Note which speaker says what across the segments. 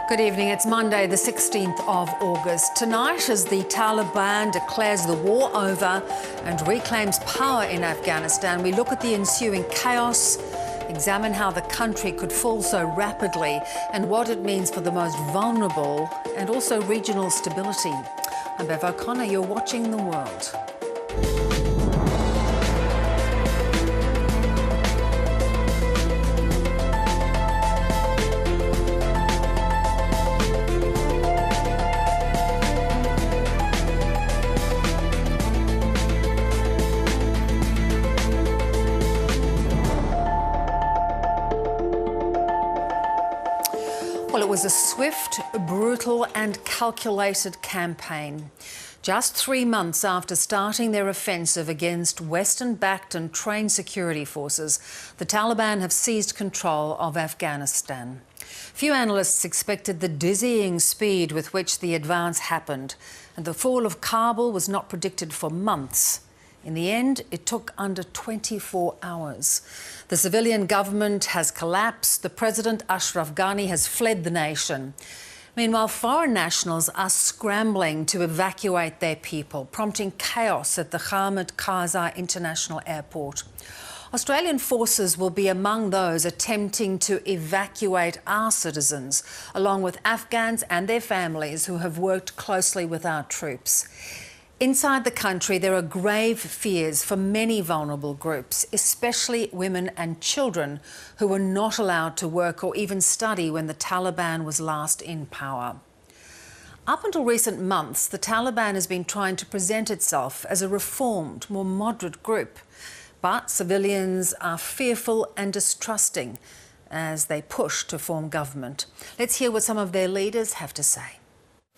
Speaker 1: Good evening. It's Monday, the 16th of August. Tonight, as the Taliban declares the war over and reclaims power in Afghanistan, we look at the ensuing chaos, examine how the country could fall so rapidly and what it means for the most vulnerable and also regional stability. I'm Beverley O'Connor. You're watching The World. Well, it was a swift, brutal and calculated campaign. Just 3 months after starting their offensive against Western-backed and trained security forces, the Taliban have seized control of Afghanistan. Few analysts expected the dizzying speed with which the advance happened, and the fall of Kabul was not predicted for months. In the end, it took under 24 hours. The civilian government has collapsed. The President, Ashraf Ghani, has fled the nation. Meanwhile, foreign nationals are scrambling to evacuate their people, prompting chaos at the Hamid Karzai International Airport. Australian forces will be among those attempting to evacuate our citizens, along with Afghans and their families who have worked closely with our troops. Inside the country, there are grave fears for many vulnerable groups, especially women and children who were not allowed to work or even study when the Taliban was last in power. Up until recent months, the Taliban has been trying to present itself as a reformed, more moderate group. But civilians are fearful and distrusting as they push to form government. Let's hear what some of their leaders have to say.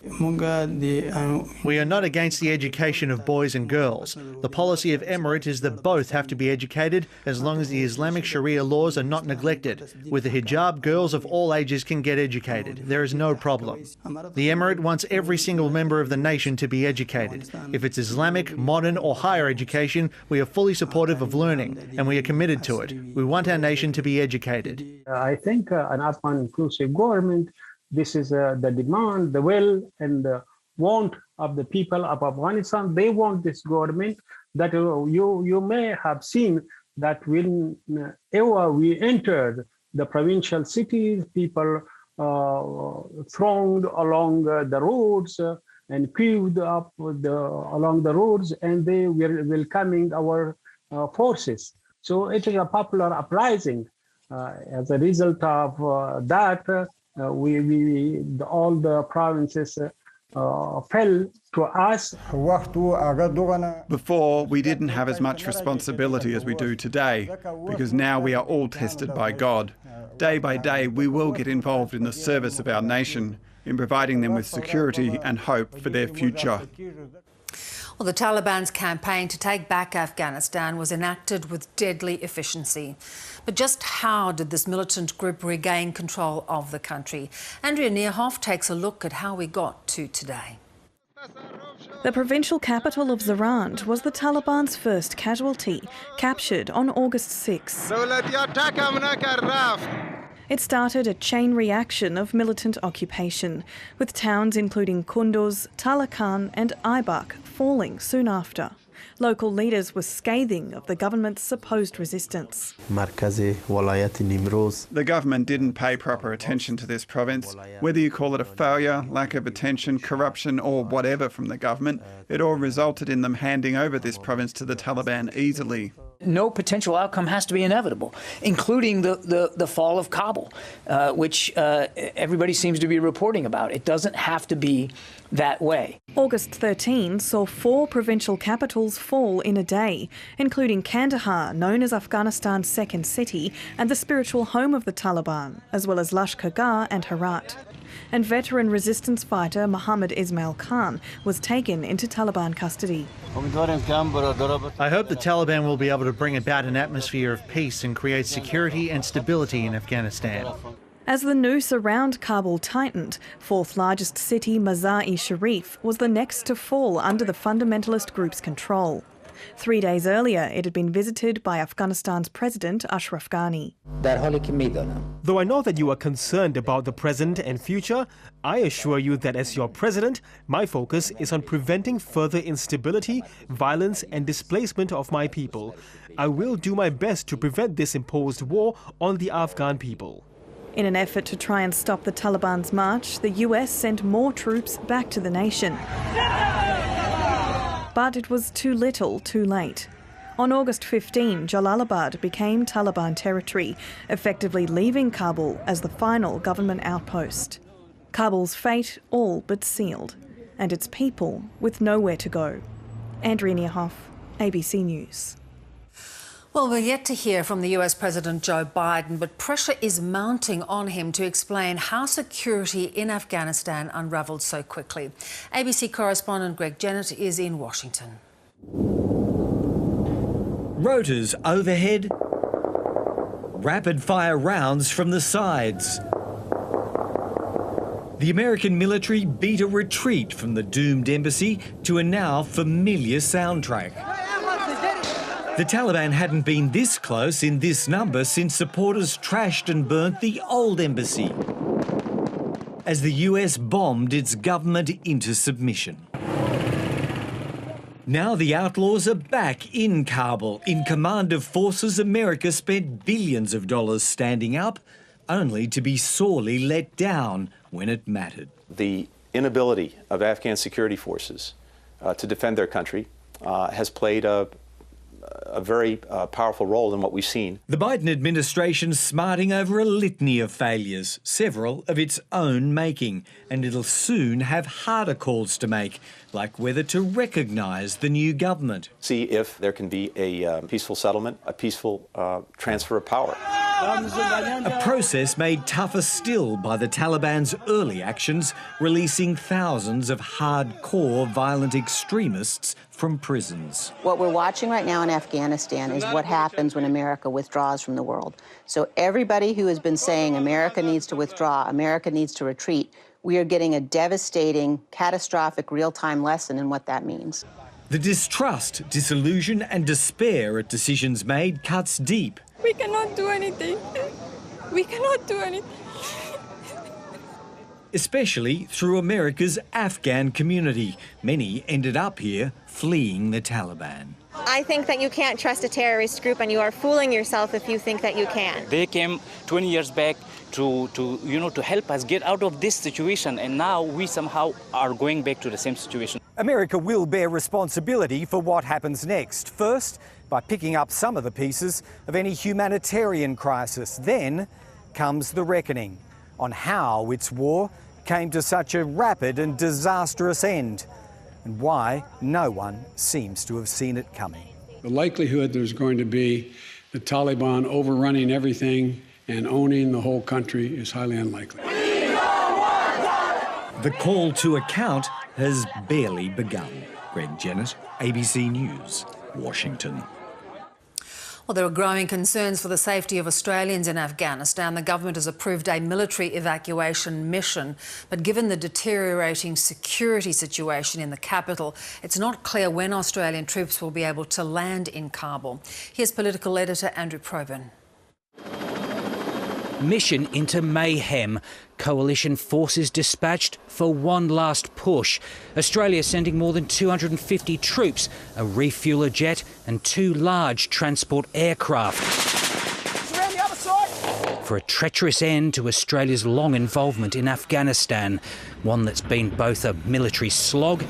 Speaker 2: We are not against the education of boys and girls. The policy of Emirate is that both have to be educated as long as the Islamic Sharia laws are not neglected. With the hijab, girls of all ages can get educated. There is no problem. The Emirate wants every single member of the nation to be educated. If it's Islamic, modern or higher education, we are fully supportive of learning and we are committed to it. We want our nation to be educated.
Speaker 3: I think an Afghan inclusive government, this is the demand, the will and the want of the people of Afghanistan. They want this government. That you may have seen that whenever we entered the provincial cities, people thronged along the roads and queued up along the roads, and they were welcoming our forces. So it is a popular uprising. As a result of that, all the provinces fell to us.
Speaker 4: Before, we didn't have as much responsibility as we do today, because now we are all tested by God. Day by day, we will get involved in the service of our nation, in providing them with security and hope for their future.
Speaker 1: Well, the Taliban's campaign to take back Afghanistan was enacted with deadly efficiency. But just how did this militant group regain control of the country? Andrea Neerhoff takes a look at how we got to today.
Speaker 5: The provincial capital of Zarand was the Taliban's first casualty, captured on August 6. It started a chain reaction of militant occupation, with towns including Kunduz, Talakan and Aibak falling soon after. Local leaders were scathing of the government's supposed resistance.
Speaker 4: The government didn't pay proper attention to this province. Whether you call it a failure, lack of attention, corruption or whatever from the government, it all resulted in them handing over this province to the Taliban easily.
Speaker 6: No potential outcome has to be inevitable, including the fall of Kabul, which everybody seems to be reporting about. It doesn't have to be that way.
Speaker 5: August 13 saw 4 provincial capitals fall in a day, including Kandahar, known as Afghanistan's second city and the spiritual home of the Taliban, as well as Lashkar and Herat. And veteran resistance fighter Mohammed Ismail Khan was taken into Taliban custody.
Speaker 2: I hope the Taliban will be able to bring about an atmosphere of peace and create security and stability in Afghanistan.
Speaker 5: As the noose around Kabul tightened, fourth largest city Mazar-e Sharif was the next to fall under the fundamentalist group's control. 3 days earlier, it had been visited by Afghanistan's President Ashraf Ghani.
Speaker 7: Though I know that you are concerned about the present and future, I assure you that as your president, my focus is on preventing further instability, violence and displacement of my people. I will do my best to prevent this imposed war on the Afghan people.
Speaker 5: In an effort to try and stop the Taliban's march, the US sent more troops back to the nation. But it was too little, too late. On August 15, Jalalabad became Taliban territory, effectively leaving Kabul as the final government outpost. Kabul's fate all but sealed, and its people with nowhere to go. Andrea Niehoff, ABC News.
Speaker 1: Well, we're yet to hear from the US President Joe Biden, but pressure is mounting on him to explain how security in Afghanistan unravelled so quickly. ABC correspondent Greg Jennett is in Washington.
Speaker 8: Rotors overhead, rapid-fire rounds from the sides. The American military beat a retreat from the doomed embassy to a now familiar soundtrack. The Taliban hadn't been this close in this number since supporters trashed and burnt the old embassy as the US bombed its government into submission. Now the outlaws are back in Kabul, in command of forces America spent billions of dollars standing up, only to be sorely let down when it mattered.
Speaker 9: The inability of Afghan security forces to defend their country has played a very powerful role in what we've seen.
Speaker 8: The Biden administration's smarting over a litany of failures, several of its own making, and it'll soon have harder calls to make, like whether to recognise the new government.
Speaker 9: See if there can be a peaceful settlement, a peaceful transfer of power.
Speaker 8: A process made tougher still by the Taliban's early actions, releasing thousands of hardcore violent extremists from prisons.
Speaker 10: What we're watching right now in Afghanistan is what happens when America withdraws from the world. So everybody who has been saying America needs to withdraw, America needs to retreat, we are getting a devastating, catastrophic, real-time lesson in what that means.
Speaker 8: The distrust, disillusion and despair at decisions made cuts deep.
Speaker 11: We cannot do anything. We cannot do anything.
Speaker 8: Especially through America's Afghan community. Many ended up here fleeing the Taliban.
Speaker 11: I think that you can't trust a terrorist group, and you are fooling yourself if you think that you can.
Speaker 12: They came 20 years back to help us get out of this situation, and now we somehow are going back to the same situation.
Speaker 13: America will bear responsibility for what happens next. First, by picking up some of the pieces of any humanitarian crisis. Then comes the reckoning on how its war came to such a rapid and disastrous end, and why no one seems to have seen it coming.
Speaker 14: The likelihood there's going to be the Taliban overrunning everything and owning the whole country is highly unlikely.
Speaker 8: The call to account has barely begun. Greg Jennett, ABC News, Washington.
Speaker 1: Well, there are growing concerns for the safety of Australians in Afghanistan. The government has approved a military evacuation mission, but given the deteriorating security situation in the capital, it's not clear when Australian troops will be able to land in Kabul. Here's political editor Andrew Probyn.
Speaker 15: Mission into mayhem. Coalition forces dispatched for one last push. Australia sending more than 250 troops, a refueler jet and 2 large transport aircraft.
Speaker 16: Around the other side.
Speaker 15: For a treacherous end to Australia's long involvement in Afghanistan, one that's been both a military slog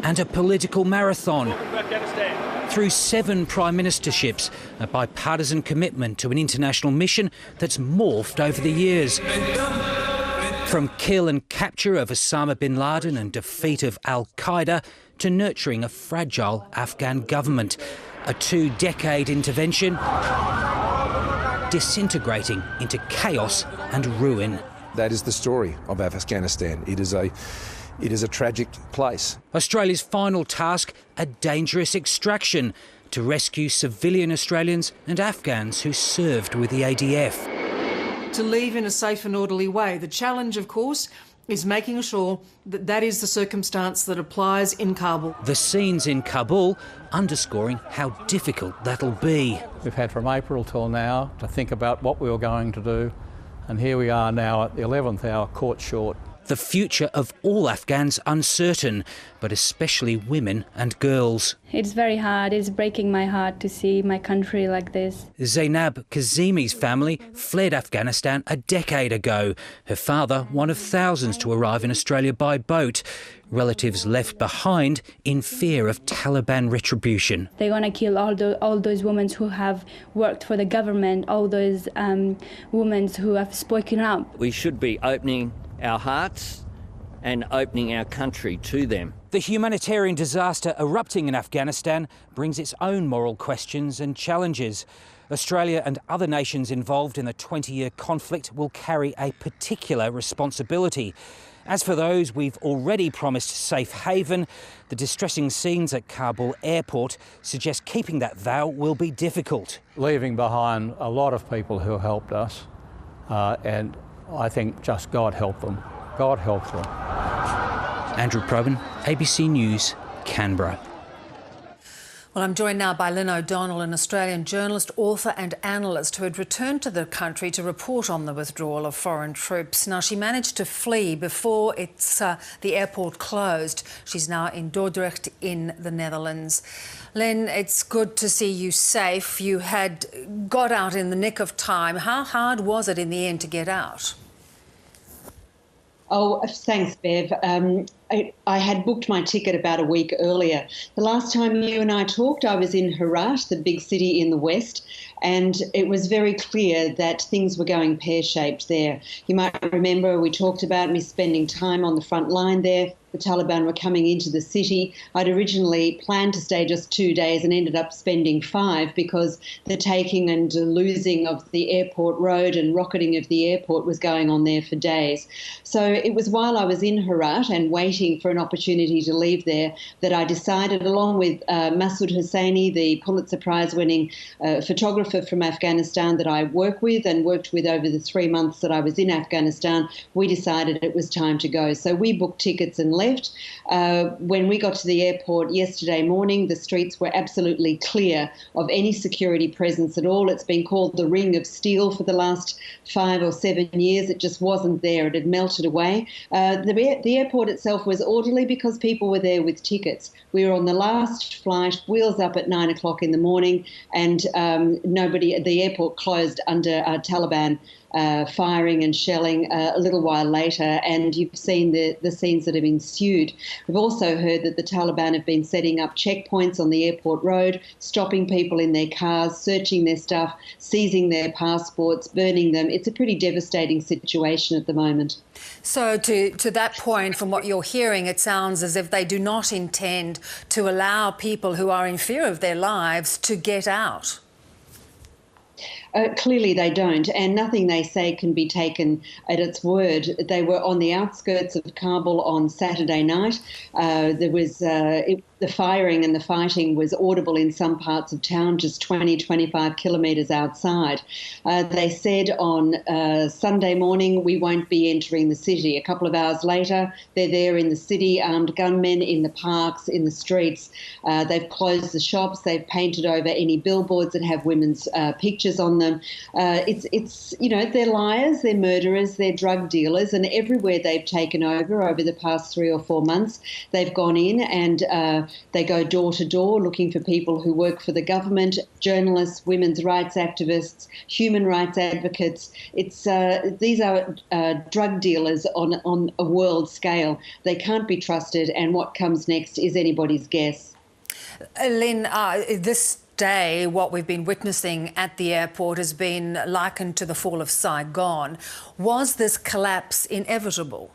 Speaker 15: and a political marathon. Through 7 prime ministerships, a bipartisan commitment to an international mission that's morphed over the years. From kill and capture of Osama bin Laden and defeat of al-Qaeda to nurturing a fragile Afghan government. A 2-decade intervention disintegrating into chaos and ruin.
Speaker 17: That is the story of Afghanistan. It is a tragic place.
Speaker 15: Australia's final task, a dangerous extraction to rescue civilian Australians and Afghans who served with the ADF.
Speaker 18: To leave in a safe and orderly way. The challenge, of course, is making sure that that is the circumstance that applies in Kabul.
Speaker 15: The scenes in Kabul underscoring how difficult that'll be.
Speaker 19: We've had from April till now to think about what we were going to do, and here we are now at the 11th hour, caught short.
Speaker 15: The future of all Afghans uncertain, but especially women and girls.
Speaker 20: It's very hard. It's breaking my heart to see my country like this.
Speaker 15: Zainab Kazimi's family fled Afghanistan a decade ago. Her father, one of thousands to arrive in Australia by boat. Relatives left behind in fear of Taliban retribution.
Speaker 20: They want to kill all those women who have worked for the government, all those women who have spoken up.
Speaker 21: We should be opening our hearts and opening our country to them.
Speaker 15: The humanitarian disaster erupting in Afghanistan brings its own moral questions and challenges. Australia and other nations involved in the 20-year conflict will carry a particular responsibility. As for those we've already promised safe haven, the distressing scenes at Kabul airport suggest keeping that vow will be difficult.
Speaker 19: Leaving behind a lot of people who helped us, and I think just God help them. God help them.
Speaker 15: Andrew Probyn, ABC News, Canberra.
Speaker 1: Well, I'm joined now by Lynn O'Donnell, an Australian journalist, author and analyst who had returned to the country to report on the withdrawal of foreign troops. Now, she managed to flee before the airport closed. She's now in Dordrecht in the Netherlands. Lynn, it's good to see you safe. You had got out in the nick of time. How hard was it in the end to get out?
Speaker 22: Oh, thanks, Bev. I had booked my ticket about a week earlier. The last time you and I talked, I was in Herat, the big city in the west, and it was very clear that things were going pear-shaped there. You might remember we talked about me spending time on the front line there. The Taliban were coming into the city. I'd originally planned to stay just 2 days and ended up spending 5 because the taking and losing of the airport road and rocketing of the airport was going on there for days. So it was while I was in Herat and waiting for an opportunity to leave there that I decided, along with Masood Hosseini, the Pulitzer Prize-winning photographer from Afghanistan that I work with and worked with over the 3 months that I was in Afghanistan, we decided it was time to go. So we booked tickets and left. When we got to the airport yesterday morning, the streets were absolutely clear of any security presence at all. It's been called the Ring of Steel for the last 5 or 7 years. It just wasn't there. It had melted away. The airport itself was orderly because people were there with tickets. We were on the last flight, wheels up at 9 o'clock in the morning, and the airport closed under Taliban firing and shelling a little while later, and you've seen the scenes that have ensued. We've also heard that the Taliban have been setting up checkpoints on the airport road, stopping people in their cars, searching their stuff, seizing their passports, burning them. It's a pretty devastating situation at the moment.
Speaker 1: So to that point, from what you're hearing, it sounds as if they do not intend to allow people who are in fear of their lives to get out.
Speaker 22: Clearly they don't, and nothing they say can be taken at its word. They were on the outskirts of Kabul on Saturday night. The firing and the fighting was audible in some parts of town, just 20, 25 kilometres outside. They said on Sunday morning, we won't be entering the city. A couple of hours later, they're there in the city, armed gunmen in the parks, in the streets. They've closed the shops. They've painted over any billboards that have women's pictures on them. They're liars, they're murderers, they're drug dealers, and everywhere they've taken over the past 3 or 4 months, they've gone in and they go door to door looking for people who work for the government, journalists, women's rights activists, human rights advocates. These are drug dealers on a world scale. They can't be trusted, and what comes next is anybody's guess.
Speaker 1: Lynn, this day, what we've been witnessing at the airport has been likened to the fall of Saigon. Was this collapse inevitable?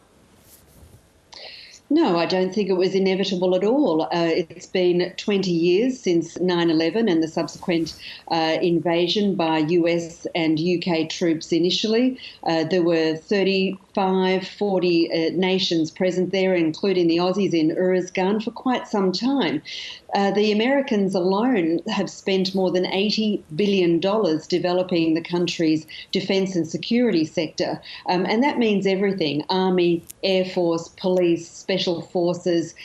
Speaker 22: No, I don't think it was inevitable at all. It's been 20 years since 9/11 and the subsequent invasion by US and UK troops initially. There were 30 40 nations present there, including the Aussies in Uruzgan, for quite some time. The Americans alone have spent more than $80 billion developing the country's defence and security sector. And that means everything: Army, Air Force, police, special forces,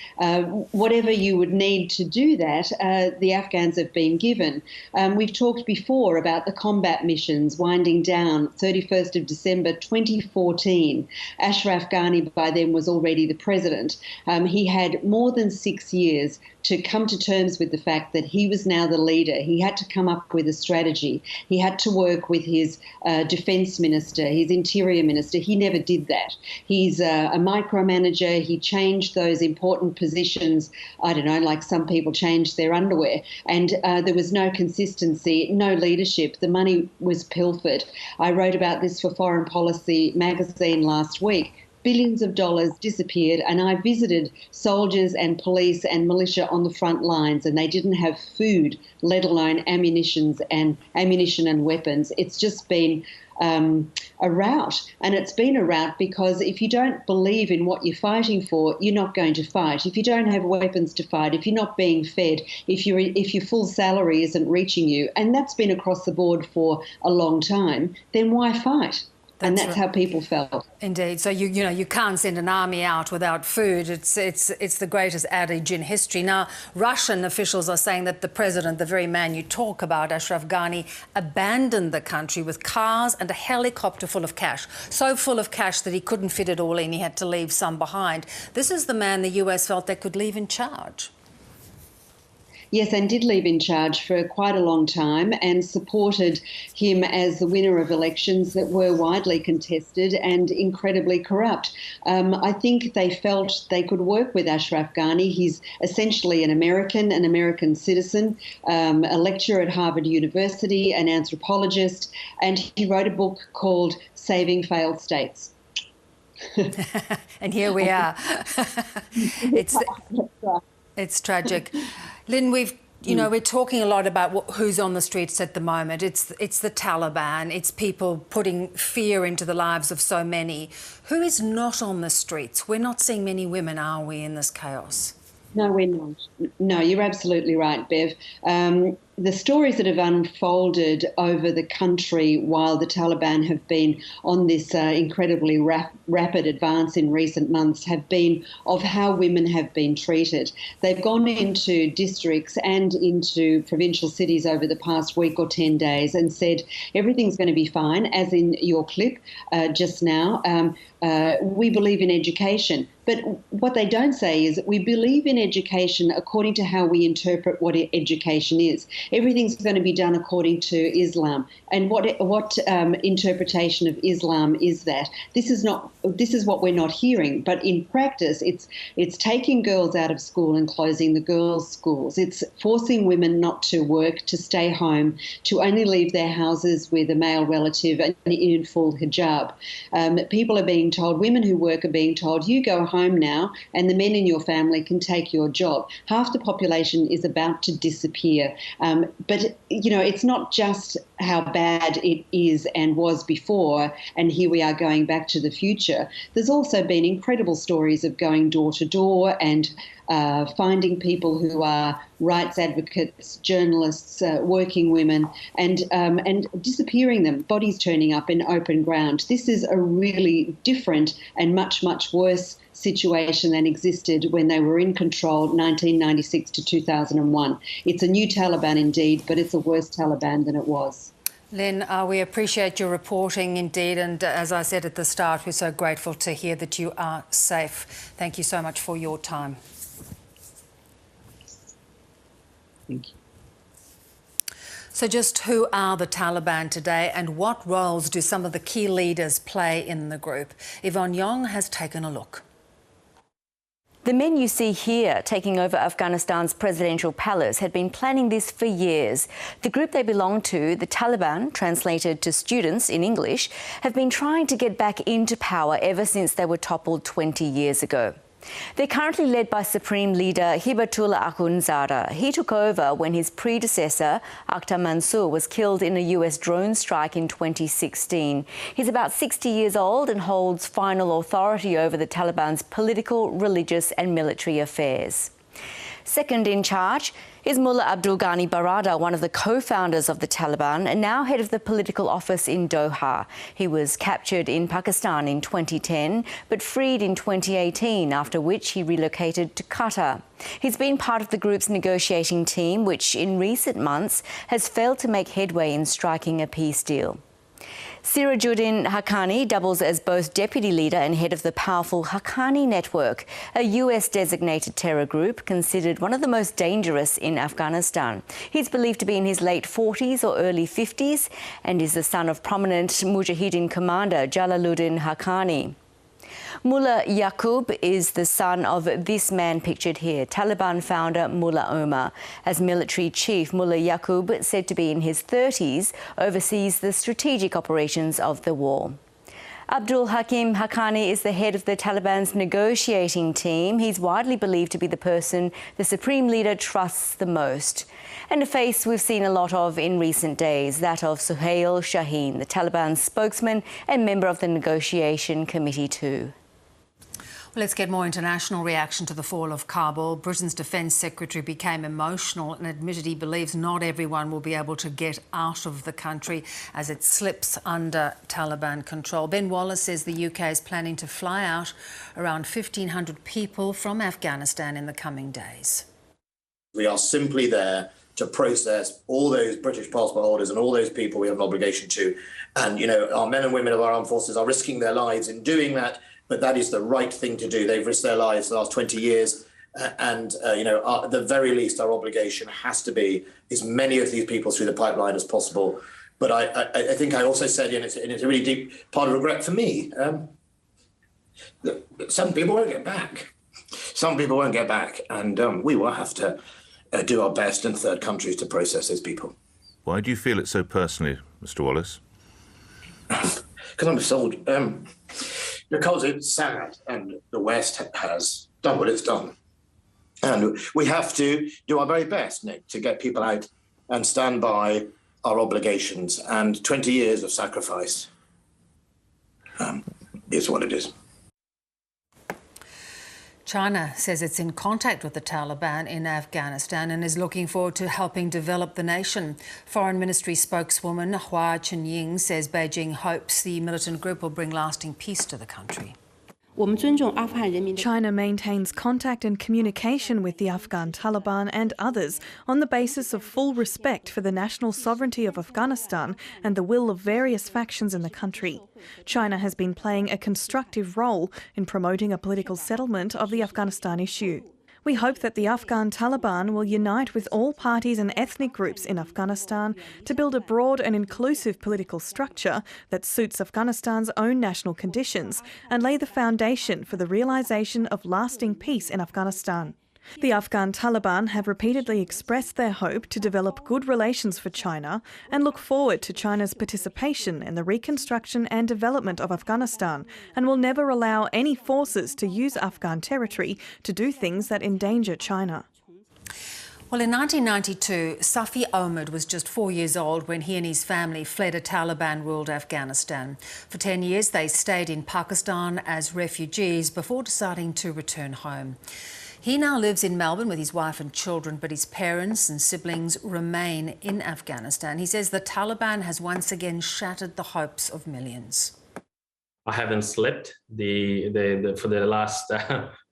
Speaker 22: whatever you would need to do that, the Afghans have been given. We've talked before about the combat missions winding down 31st of December 2014. Ashraf Ghani by then was already the president. He had more than 6 years to come to terms with the fact that he was now the leader. He had to come up with a strategy. He had to work with his defence minister, his interior minister. He never did that. He's a micromanager. He changed those important positions, I don't know, like some people changed their underwear. And there was no consistency, no leadership. The money was pilfered. I wrote about this for Foreign Policy magazine last week. Billions of dollars disappeared, and I visited soldiers and police and militia on the front lines, and they didn't have food, let alone ammunition and weapons. It's just been a rout, and it's been a rout because if you don't believe in what you're fighting for, you're not going to fight. If you don't have weapons to fight, if you're not being fed, if your full salary isn't reaching you, and that's been across the board for a long time, then why fight? And that's how people felt.
Speaker 1: Indeed. So you can't send an army out without food. It's the greatest adage in history. Now, Russian officials are saying that the president, the very man you talk about, Ashraf Ghani, abandoned the country with cars and a helicopter full of cash. So full of cash that he couldn't fit it all in. He had to leave some behind. This is the man the US felt they could leave in charge.
Speaker 22: Yes, and did leave in charge for quite a long time and supported him as the winner of elections that were widely contested and incredibly corrupt. I think they felt they could work with Ashraf Ghani. He's essentially an American citizen, a lecturer at Harvard University, an anthropologist, and he wrote a book called Saving Failed States.
Speaker 1: And here we are. It's tragic. Lynn, we're talking a lot about who's on the streets at the moment. It's the Taliban. It's people putting fear into the lives of so many. Who is not on the streets? We're not seeing many women, are we, in this chaos?
Speaker 22: No, we're not. No, you're absolutely right, Bev. The stories that have unfolded over the country while the Taliban have been on this incredibly rapid advance in recent months have been of how women have been treated. They've gone into districts and into provincial cities over the past week or 10 days and said everything's going to be fine, as in your clip just now. We believe in education. But what they don't say is that we believe in education according to how we interpret what education is. Everything's going to be done according to Islam. And what interpretation of Islam is that? This is what we're not hearing. But in practice, it's taking girls out of school and closing the girls' schools. It's forcing women not to work, to stay home, to only leave their houses with a male relative and in full hijab. People are being told, women who work are being told, you go home now and the men in your family can take your job. Half the population is about to disappear. But, it's not just how bad it is and was before, and here we are going back to the future. There's also been incredible stories of going door to door and finding people who are rights advocates, journalists, working women, and disappearing them, bodies turning up in open ground. This is a really different and much, much worse situation than existed when they were in control 1996 to 2001. It's a new Taliban indeed, but it's a worse Taliban than it was.
Speaker 1: Lynn, we appreciate your reporting indeed, and as I said at the start, we're so grateful to hear that you are safe. Thank you so much for your time.
Speaker 22: Thank you.
Speaker 1: So just who are the Taliban today and what roles do some of the key leaders play in the group? Yvonne Yong has taken a look.
Speaker 3: The men you see here taking over Afghanistan's presidential palace had been planning this for years. The group they belong to, the Taliban, translated to students in English, have been trying to get back into power ever since they were toppled 20 years ago. They're currently led by Supreme Leader Hibatullah Akhundzada. He took over when his predecessor, Akhtar Mansour, was killed in a US drone strike in 2016. He's about 60 years old and holds final authority over the Taliban's political, religious and military affairs. Second in charge is Mullah Abdul Ghani Baradar, one of the co-founders of the Taliban and now head of the political office in Doha. He was captured in Pakistan in 2010 but freed in 2018, after which he relocated to Qatar. He's been part of the group's negotiating team, which in recent months has failed to make headway in striking a peace deal. Sirajuddin Haqqani doubles as both deputy leader and head of the powerful Haqqani Network, a US-designated terror group considered one of the most dangerous in Afghanistan. He's believed to be in his late 40s or early 50s and is the son of prominent Mujahideen commander Jalaluddin Haqqani. Mullah Yaqub is the son of this man pictured here, Taliban founder Mullah Omar. As military chief, Mullah Yaqub, said to be in his 30s, oversees the strategic operations of the war. Abdul Hakim Haqqani is the head of the Taliban's negotiating team. He's widely believed to be the person the supreme leader trusts the most. And a face we've seen a lot of in recent days, that of Suhail Shaheen, the Taliban spokesman and member of the negotiation committee too.
Speaker 1: Well, let's get more international reaction to the fall of Kabul. Britain's Defence Secretary became emotional and admitted he believes not everyone will be able to get out of the country as it slips under Taliban control. Ben Wallace says the UK is planning to fly out around 1,500 people from Afghanistan in the coming days.
Speaker 4: We are simply there to process all those British passport holders and all those people we have an obligation to. And, you know, our men and women of our armed forces are risking their lives in doing that. But that is the right thing to do. They've risked their lives the last 20 years. At the very least, our obligation has to be as many of these people through the pipeline as possible. But I think I also said, and it's a really deep part of regret for me, that some people won't get back. Some people won't get back. And we will have to do our best in third countries to process those people.
Speaker 6: Why do you feel it so personally, Mr. Wallace?
Speaker 4: Because I'm a soldier. Because it's sad and the West has done what it's done. And we have to do our very best, Nick, to get people out and stand by our obligations. And 20 years of sacrifice is what it is.
Speaker 1: China says it's in contact with the Taliban in Afghanistan and is looking forward to helping develop the nation. Foreign Ministry spokeswoman Hua Chunying says Beijing hopes the militant group will bring lasting peace to the country.
Speaker 5: China maintains contact and communication with the Afghan Taliban and others on the basis of full respect for the national sovereignty of Afghanistan and the will of various factions in the country. China has been playing a constructive role in promoting a political settlement of the Afghanistan issue. We hope that the Afghan Taliban will unite with all parties and ethnic groups in Afghanistan to build a broad and inclusive political structure that suits Afghanistan's own national conditions and lay the foundation for the realisation of lasting peace in Afghanistan. The Afghan Taliban have repeatedly expressed their hope to develop good relations for China and look forward to China's participation in the reconstruction and development of Afghanistan and will never allow any forces to use Afghan territory to do things that endanger China.
Speaker 1: Well, in 1992, Safi Omid was just 4 years old when he and his family fled a Taliban-ruled Afghanistan. For 10 years, they stayed in Pakistan as refugees before deciding to return home. He now lives in Melbourne with his wife and children, but his parents and siblings remain in Afghanistan. He says the Taliban has once again shattered the hopes of millions.
Speaker 23: I haven't slept for the last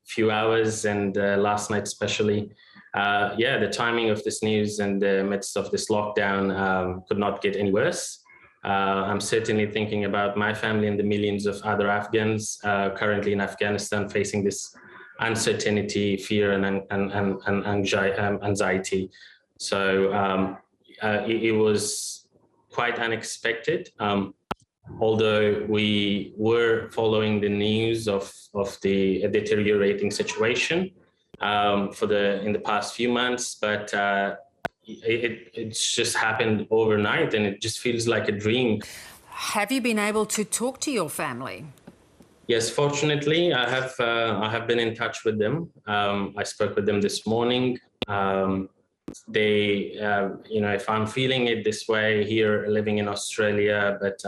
Speaker 23: few hours, and last night especially. The timing of this news in the midst of this lockdown could not get any worse. I'm certainly thinking about my family and the millions of other Afghans currently in Afghanistan facing this uncertainty, fear, and anxiety. So it was quite unexpected. Although we were following the news of the deteriorating situation in the past few months, but it's just happened overnight, and it just feels like a dream.
Speaker 1: Have you been able to talk to your family?
Speaker 23: Yes, fortunately, I have been in touch with them. I spoke with them this morning. They, if I'm feeling it this way here, living in Australia, but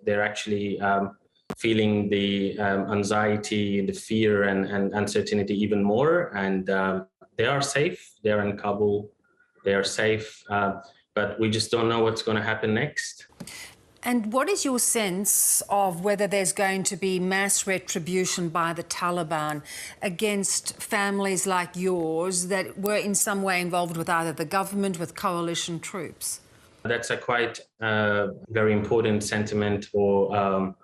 Speaker 23: they're actually feeling the anxiety, the fear, and uncertainty even more. And they are safe. They're in Kabul. They are safe, but we just don't know what's going to happen next.
Speaker 1: And what is your sense of whether there's going to be mass retribution by the Taliban against families like yours that were in some way involved with either the government, with coalition troops?
Speaker 23: That's a quite very important sentiment or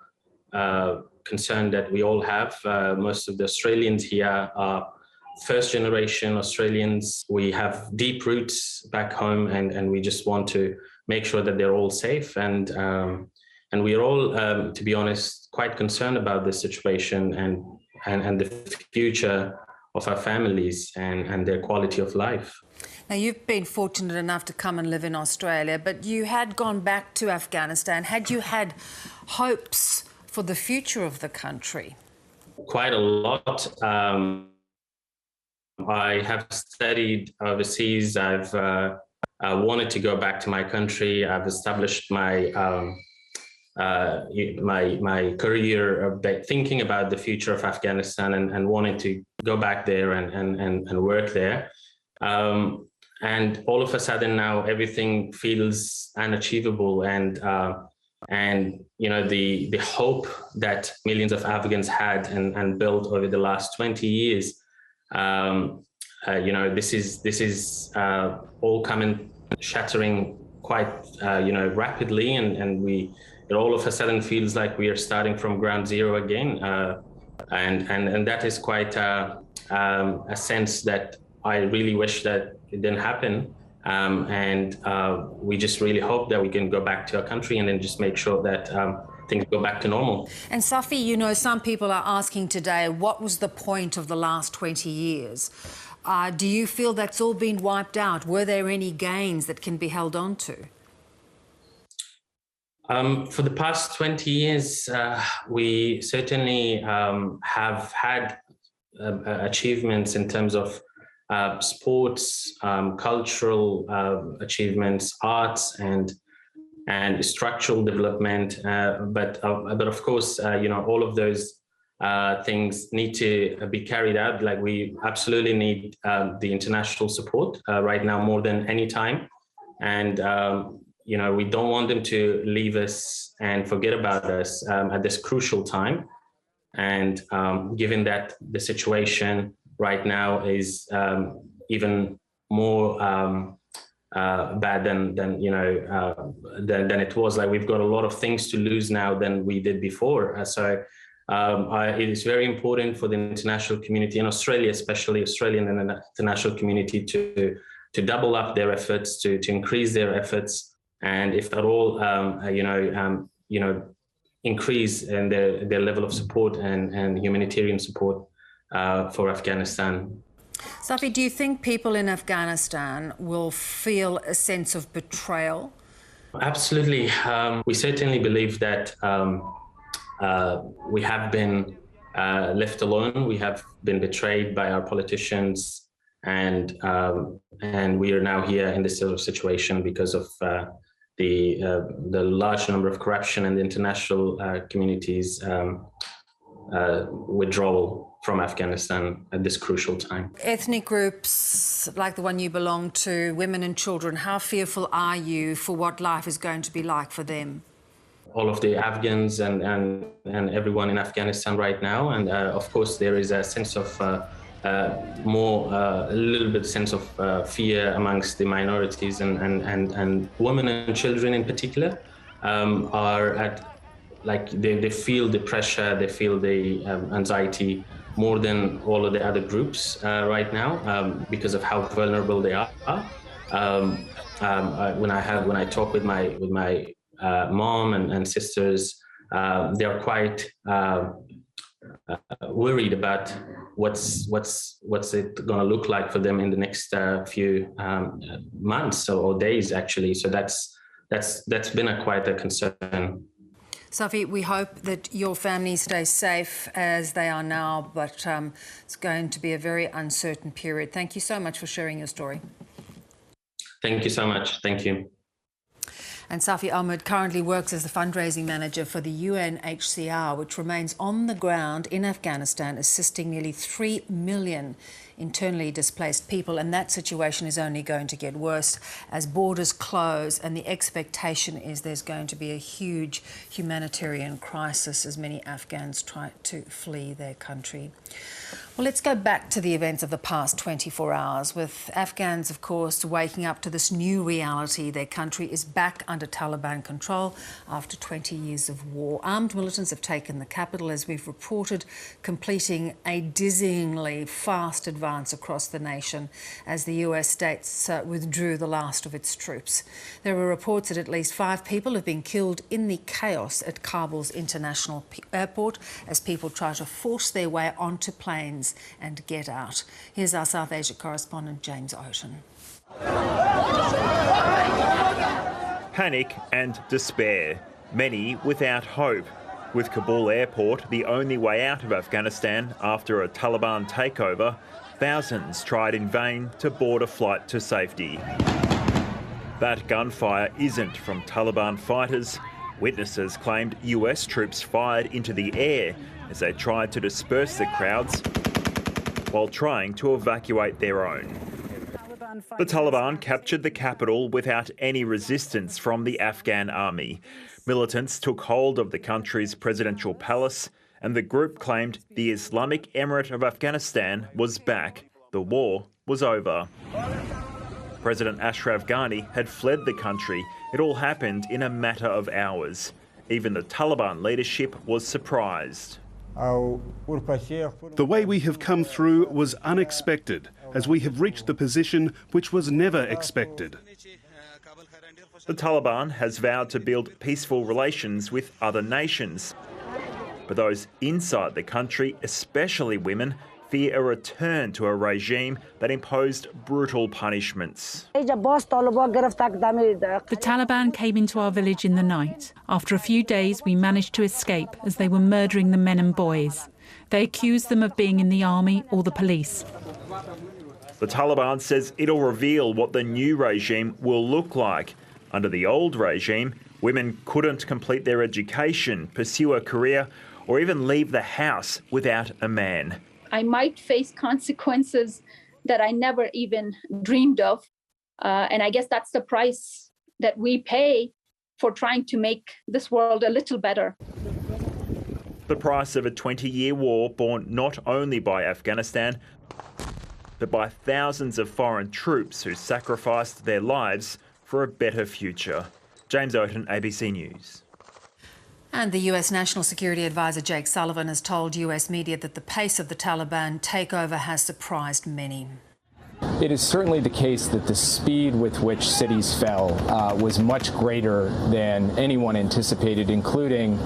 Speaker 23: concern that we all have. Most of the Australians here are first-generation Australians. We have deep roots back home, and we just want to make sure that they're all safe. And we're all, to be honest, quite concerned about this situation and the future of our families and their quality of life.
Speaker 1: Now, you've been fortunate enough to come and live in Australia, but you had gone back to Afghanistan. Had you had hopes for the future of the country?
Speaker 23: Quite a lot. I have studied overseas. I've wanted to go back to my country. I've established my my career thinking about the future of Afghanistan and wanted to go back there and work there. And all of a sudden now everything feels unachievable, and the hope that millions of Afghans had and built over the last 20 years. This is all coming shattering quite rapidly, and it all of a sudden feels like we are starting from ground zero again, and that is quite a sense that I really wish that it didn't happen, and we just really hope that we can go back to our country and then just make sure that things go back to normal.
Speaker 1: And Safi, some people are asking today, what was the point of the last 20 years? Do you feel that's all been wiped out? Were there any gains that can be held on to?
Speaker 23: For the past 20 years, we certainly have had achievements in terms of sports, cultural achievements, arts, and structural development. But of course, all of those things need to be carried out. Like, we absolutely need the international support right now more than any time. And, we don't want them to leave us and forget about us at this crucial time. And given that the situation right now is even more bad than it was. Like, we've got a lot of things to lose now than we did before. So it is very important for the international community in Australia, especially Australian and the international community, to double up their efforts, to increase their efforts, and if at all, increase in their level of support and humanitarian support for Afghanistan.
Speaker 1: Safi, do you think people in Afghanistan will feel a sense of betrayal?
Speaker 23: Absolutely. We certainly believe that we have been left alone. We have been betrayed by our politicians, and we are now here in this sort of situation because of the large number of corruption and the international community's withdrawal from Afghanistan at this crucial time.
Speaker 1: Ethnic groups like the one you belong to, women and children, how fearful are you for what life is going to be like for them?
Speaker 23: All of the Afghans and everyone in Afghanistan right now, and of course there is a sense of a little bit sense of fear amongst the minorities, and women and children in particular are at, like, they feel the pressure, they feel the anxiety more than all of the other groups right now because of how vulnerable they are. When I talk with my mom and sisters, they are quite worried about what's it going to look like for them in the next few months or days, actually. So that's been quite a concern.
Speaker 1: Sophie, we hope that your family stays safe as they are now, but it's going to be a very uncertain period. Thank you so much for sharing your story.
Speaker 23: Thank you so much. Thank you.
Speaker 1: And Safi Ahmed currently works as the fundraising manager for the UNHCR, which remains on the ground in Afghanistan, assisting nearly 3 million internally displaced people. And that situation is only going to get worse as borders close, and the expectation is there's going to be a huge humanitarian crisis as many Afghans try to flee their country. Well, let's go back to the events of the past 24 hours, with Afghans, of course, waking up to this new reality. Their country is back under Taliban control after 20 years of war. Armed militants have taken the capital, as we've reported, completing a dizzyingly fast advance across the nation as the US states withdrew the last of its troops. There are reports that at least 5 people have been killed in the chaos at Kabul's international airport as people try to force their way onto planes and get out. Here's our South Asia correspondent, James Oaten.
Speaker 2: Panic and despair, many without hope. With Kabul airport the only way out of Afghanistan after a Taliban takeover, thousands tried in vain to board a flight to safety. That gunfire isn't from Taliban fighters. Witnesses claimed US troops fired into the air as they tried to disperse the crowds while trying to evacuate their own. The Taliban captured the capital without any resistance from the Afghan army. Militants took hold of the country's presidential palace, and the group claimed the Islamic Emirate of Afghanistan was back. The war was over. President Ashraf Ghani had fled the country. It all happened in a matter of hours. Even the Taliban leadership was surprised.
Speaker 7: The way we have come through was unexpected, as we have reached the position which was never expected.
Speaker 2: The Taliban has vowed to build peaceful relations with other nations. But those inside the country, especially women, fear a return to a regime that imposed brutal punishments.
Speaker 9: The Taliban came into our village in the night. After a few days, we managed to escape as they were murdering the men and boys. They accused them of being in the army or the police.
Speaker 2: The Taliban says it'll reveal what the new regime will look like. Under the old regime, women couldn't complete their education, pursue a career, or even leave the house without a man.
Speaker 24: I might face consequences that I never even dreamed of. And I guess that's the price that we pay for trying to make this world a little better.
Speaker 2: The price of a 20-year war borne not only by Afghanistan, but by thousands of foreign troops who sacrificed their lives for a better future. James Oaten, ABC News.
Speaker 1: And the US National Security Advisor Jake Sullivan has told US media that the pace of the Taliban takeover has surprised many.
Speaker 25: It is certainly the case that the speed with which cities fell was much greater than anyone anticipated, including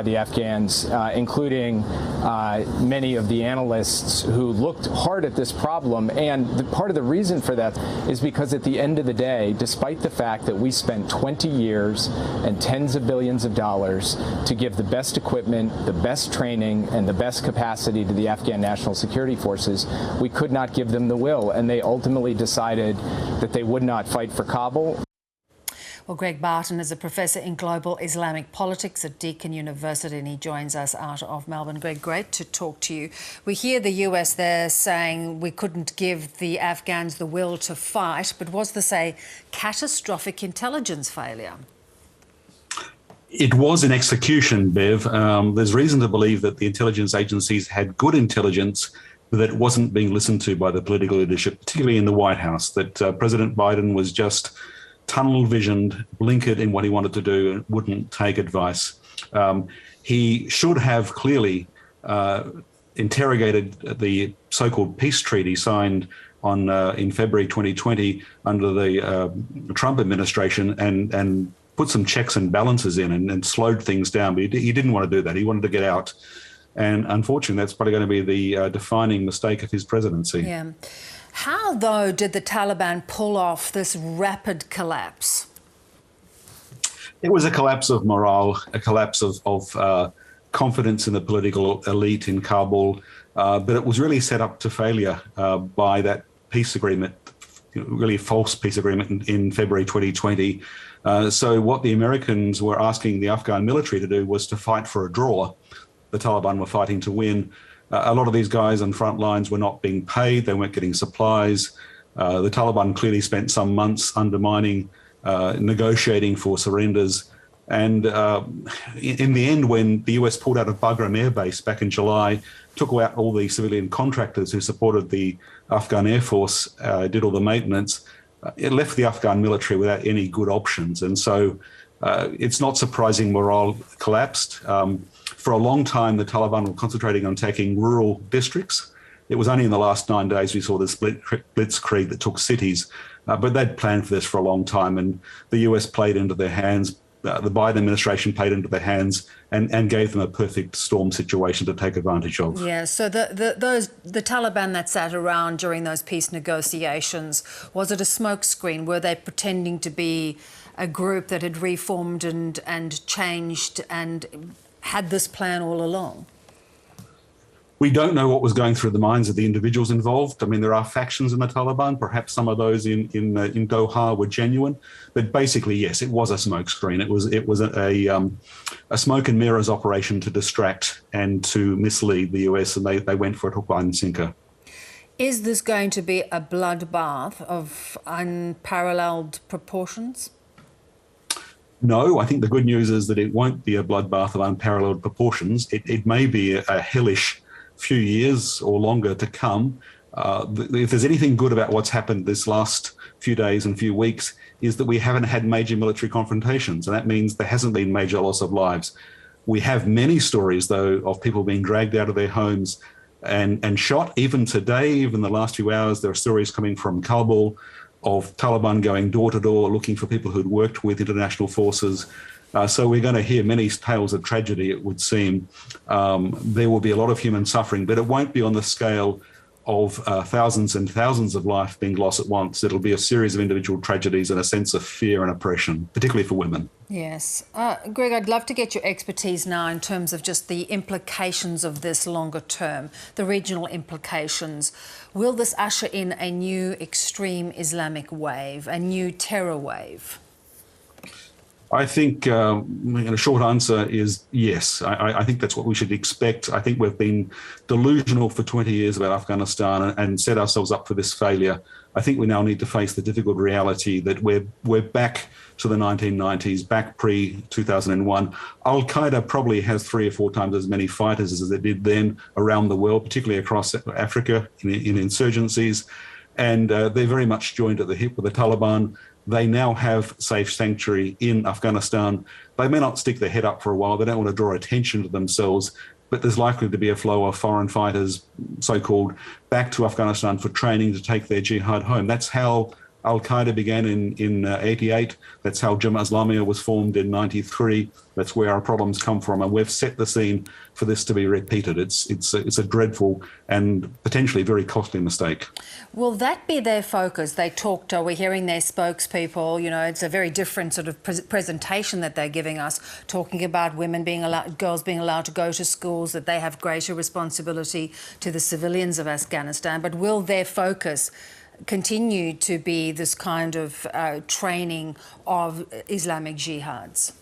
Speaker 25: the Afghans, including many of the analysts who looked hard at this problem. And part of the reason for that is because at the end of the day, despite the fact that we spent 20 years and tens of billions of dollars to give the best equipment, the best training, and the best capacity to the Afghan National Security Forces, we could not give them the will. And they ultimately decided that they would not fight for Kabul.
Speaker 1: Well, Greg Barton is a professor in global Islamic politics at Deakin University, and he joins us out of Melbourne. Greg, great to talk to you. We hear the US there saying we couldn't give the Afghans the will to fight, but was this a catastrophic intelligence failure?
Speaker 26: It was an execution, Bev. There's reason to believe that the intelligence agencies had good intelligence that wasn't being listened to by the political leadership, particularly in the White House, that President Biden was just tunnel visioned, blinkered in what he wanted to do and wouldn't take advice. He should have clearly interrogated the so-called peace treaty signed on in February 2020 under the Trump administration and put some checks and balances in and slowed things down. But he didn't want to do that. He wanted to get out. And unfortunately, that's probably going to be the defining mistake of his presidency.
Speaker 1: Yeah. How, though, did the Taliban pull off this rapid collapse?
Speaker 26: It was a collapse of morale, a collapse of confidence in the political elite in Kabul, but it was really set up to failure by that peace agreement, really false peace agreement in February 2020. So what the Americans were asking the Afghan military to do was to fight for a draw. The Taliban were fighting to win. A lot of these guys on front lines were not being paid. They weren't getting supplies. The Taliban clearly spent some months undermining, negotiating for surrenders. And in the end, when the US pulled out of Bagram Air Base back in July, took out all the civilian contractors who supported the Afghan Air Force, did all the maintenance, it left the Afghan military without any good options. And so it's not surprising morale collapsed. For a long time, the Taliban were concentrating on taking rural districts. It was only in the last 9 days we saw this blitzkrieg that took cities, but they'd planned for this for a long time, and the US played into their hands. The Biden administration played into their hands and gave them a perfect storm situation to take advantage of.
Speaker 1: Yeah, so the Taliban that sat around during those peace negotiations, was it a smokescreen? Were they pretending to be a group that had reformed and changed and had this plan all along?
Speaker 26: We don't know what was going through the minds of the individuals involved. I mean, there are factions in the Taliban. Perhaps some of those in Doha were genuine, but basically, yes, it was a smokescreen. It was a smoke and mirrors operation to distract and to mislead the US, and they went for it hook, line, and sinker.
Speaker 1: Is this going to be a bloodbath of unparalleled proportions?
Speaker 26: No, I think the good news is that it won't be a bloodbath of unparalleled proportions. It may be a hellish few years or longer to come. If there's anything good about what's happened this last few days and few weeks, is that we haven't had major military confrontations, and that means there hasn't been major loss of lives. We have many stories, though, of people being dragged out of their homes and shot. Even today, even the last few hours, there are stories coming from Kabul of Taliban going door to door looking for people who'd worked with international forces. So we're going to hear many tales of tragedy, it would seem. There will be a lot of human suffering, but it won't be on the scale of thousands and thousands of life being lost at once. It'll be a series of individual tragedies and a sense of fear and oppression, particularly for women.
Speaker 1: Yes. Greg, I'd love to get your expertise now in terms of just the implications of this longer term, the regional implications. Will this usher in a new extreme Islamic wave, a new terror wave?
Speaker 26: I think a short answer is yes. I think that's what we should expect. I think we've been delusional for 20 years about Afghanistan and set ourselves up for this failure. I think we now need to face the difficult reality that we're back to the 1990s, back pre-2001. Al-Qaeda probably has 3 or 4 times as many fighters as it did then around the world, particularly across Africa in insurgencies. And they're very much joined at the hip with the Taliban. They now have safe sanctuary in Afghanistan. They may not stick their head up for a while. They don't want to draw attention to themselves, but there's likely to be a flow of foreign fighters, so-called, back to Afghanistan for training to take their jihad home. That's how Al-Qaeda began in 88. That's how Jamaat Islamiyah was formed in 93. That's where our problems come from, and we've set the scene for this to be repeated. It's a dreadful and potentially very costly mistake. Will
Speaker 1: that be their focus? They talked, we're hearing their spokespeople, you know, it's a very different sort of presentation that they're giving us, talking about women being allowed, girls being allowed to go to schools, that they have greater responsibility to the civilians of Afghanistan. But will their focus continue to be this kind of training of Islamic jihads?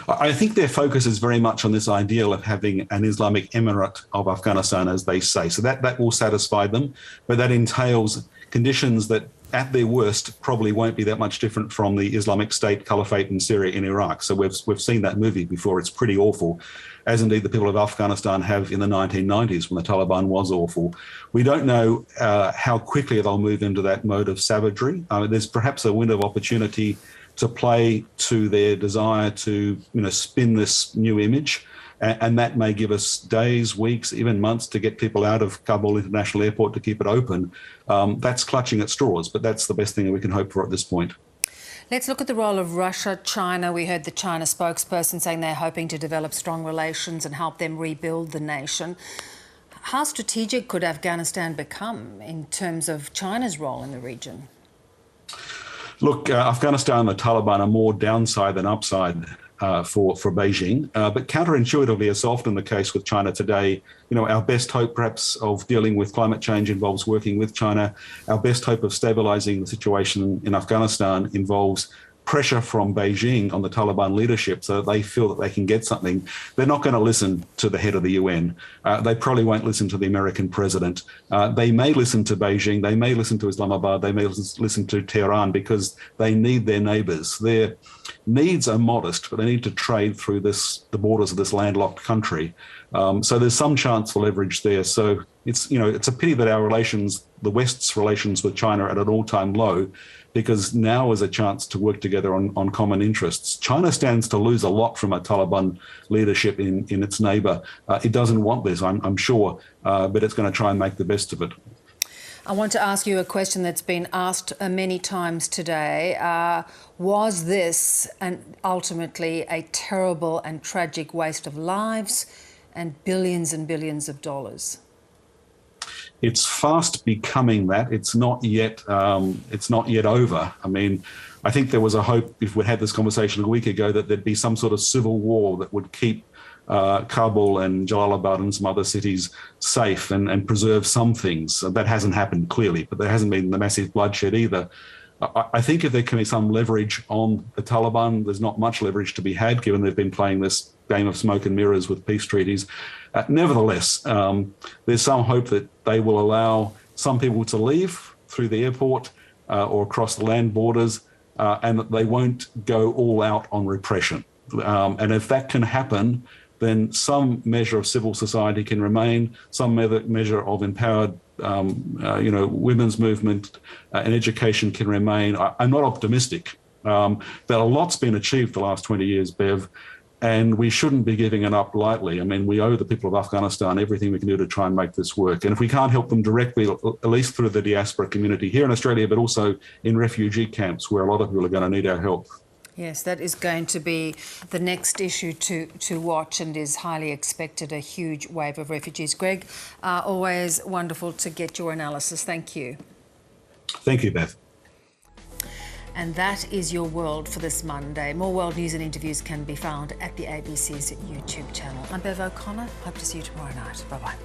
Speaker 26: I think their focus is very much on this ideal of having an Islamic Emirate of Afghanistan, as they say. So that will satisfy them, but that entails conditions that at their worst probably won't be that much different from the Islamic State Caliphate in Syria and Iraq. So we've seen that movie before. It's pretty awful, as indeed the people of Afghanistan have in the 1990s when the Taliban was awful. We don't know how quickly they'll move into that mode of savagery. There's perhaps a window of opportunity to play to their desire to, spin this new image. And that may give us days, weeks, even months to get people out of Kabul International Airport to keep it open. That's clutching at straws, but that's the best thing that we can hope for at this point.
Speaker 1: Let's look at the role of Russia, China. We heard the China spokesperson saying they're hoping to develop strong relations and help them rebuild the nation. How strategic could Afghanistan become in terms of China's role in the region?
Speaker 26: Look, Afghanistan and the Taliban are more downside than upside for Beijing. But counterintuitively, as often the case with China today, our best hope perhaps of dealing with climate change involves working with China. Our best hope of stabilising the situation in Afghanistan involves pressure from Beijing on the Taliban leadership so that they feel that they can get something. They're not going to listen to the head of the UN. They probably won't listen to the American president. They may listen to Beijing. They may listen to Islamabad. They may listen to Tehran because they need their neighbours. Their needs are modest, but they need to trade through the borders of this landlocked country. So there's some chance for leverage there. So it's a pity that our relations, the West's relations with China, are at an all-time low, because now is a chance to work together on common interests. China stands to lose a lot from a Taliban leadership in its neighbour. It doesn't want this, I'm sure, but it's going to try and make the best of it.
Speaker 1: I want to ask you a question that's been asked many times today. Was this ultimately a terrible and tragic waste of lives and billions of dollars?
Speaker 26: It's fast becoming that. It's not yet over. I mean, I think there was a hope, if we had this conversation a week ago, that there'd be some sort of civil war that would keep Kabul and Jalalabad and some other cities safe and preserve some things. That hasn't happened, clearly, but there hasn't been the massive bloodshed either. I think if there can be some leverage on the Taliban, there's not much leverage to be had, given they've been playing this game of smoke and mirrors with peace treaties. Nevertheless, there's some hope that they will allow some people to leave through the airport or across the land borders, and that they won't go all out on repression. And if that can happen, then some measure of civil society can remain, some measure of empowered women's movement and education can remain. I'm not optimistic. That a lot's been achieved the last 20 years, Bev, and we shouldn't be giving it up lightly. I mean, we owe the people of Afghanistan everything we can do to try and make this work. And if we can't help them directly, at least through the diaspora community here in Australia, but also in refugee camps where a lot of people are going to need our help.
Speaker 1: Yes, that is going to be the next issue to watch, and is highly expected, a huge wave of refugees. Greg, always wonderful to get your analysis. Thank you.
Speaker 26: Thank you, Beth.
Speaker 1: And that is your world for this Monday. More world news and interviews can be found at the ABC's YouTube channel. I'm Bev O'Connor. Hope to see you tomorrow night. Bye-bye.